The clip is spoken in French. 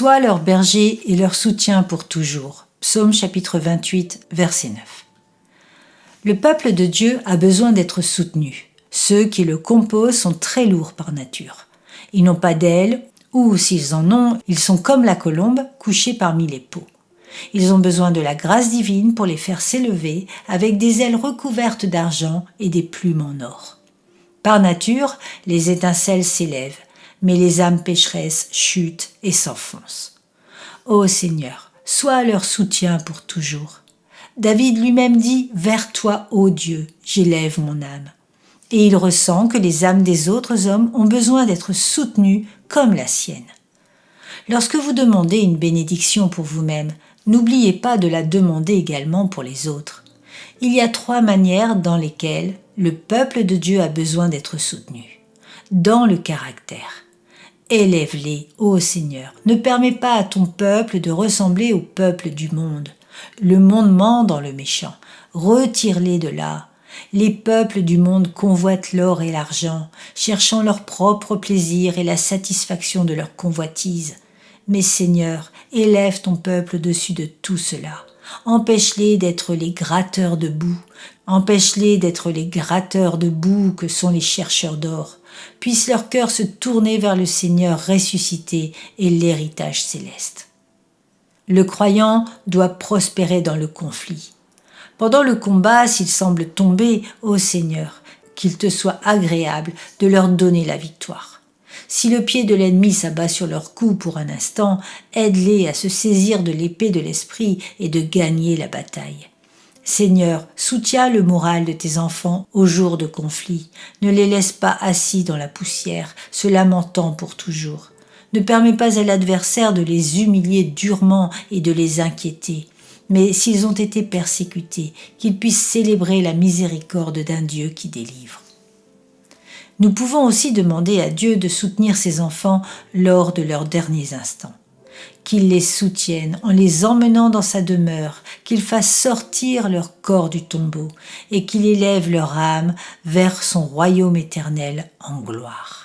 Sois leur berger et leur soutien pour toujours. Psaume chapitre 28, verset 9. Le peuple de Dieu a besoin d'être soutenu. Ceux qui le composent sont très lourds par nature. Ils n'ont pas d'ailes, ou s'ils en ont, ils sont comme la colombe, couchés parmi les pots. Ils ont besoin de la grâce divine pour les faire s'élever avec des ailes recouvertes d'argent et des plumes en or. Par nature, les étincelles s'élèvent, mais les âmes pécheresses chutent et s'enfoncent. Ô Seigneur, sois leur soutien pour toujours. David lui-même dit « Vers toi, ô Dieu, j'élève mon âme ». Et il ressent que les âmes des autres hommes ont besoin d'être soutenues comme la sienne. Lorsque vous demandez une bénédiction pour vous-même, n'oubliez pas de la demander également pour les autres. Il y a 3 manières dans lesquelles le peuple de Dieu a besoin d'être soutenu. Dans le caractère. Élève-les, ô Seigneur. Ne permets pas à ton peuple de ressembler au peuple du monde. Le monde ment dans le méchant. Retire-les de là. Les peuples du monde convoitent l'or et l'argent, cherchant leur propre plaisir et la satisfaction de leur convoitise. Mais Seigneur, élève ton peuple au-dessus de tout cela. Empêche-les d'être les gratteurs de boue. Empêche-les d'être les gratteurs de boue que sont les chercheurs d'or. Puisse leur cœur se tourner vers le Seigneur ressuscité et l'héritage céleste. Le croyant doit prospérer dans le conflit. Pendant le combat, s'ils semblent tomber, ô Seigneur, qu'il te soit agréable de leur donner la victoire. Si le pied de l'ennemi s'abat sur leur cou pour un instant, aide-les à se saisir de l'épée de l'esprit et de gagner la bataille. Seigneur, soutiens le moral de tes enfants au jour de conflit. Ne les laisse pas assis dans la poussière, se lamentant pour toujours. Ne permets pas à l'adversaire de les humilier durement et de les inquiéter. Mais s'ils ont été persécutés, qu'ils puissent célébrer la miséricorde d'un Dieu qui délivre. Nous pouvons aussi demander à Dieu de soutenir ses enfants lors de leurs derniers instants. Qu'il les soutienne en les emmenant dans sa demeure, qu'il fasse sortir leur corps du tombeau et qu'il élève leur âme vers son royaume éternel en gloire.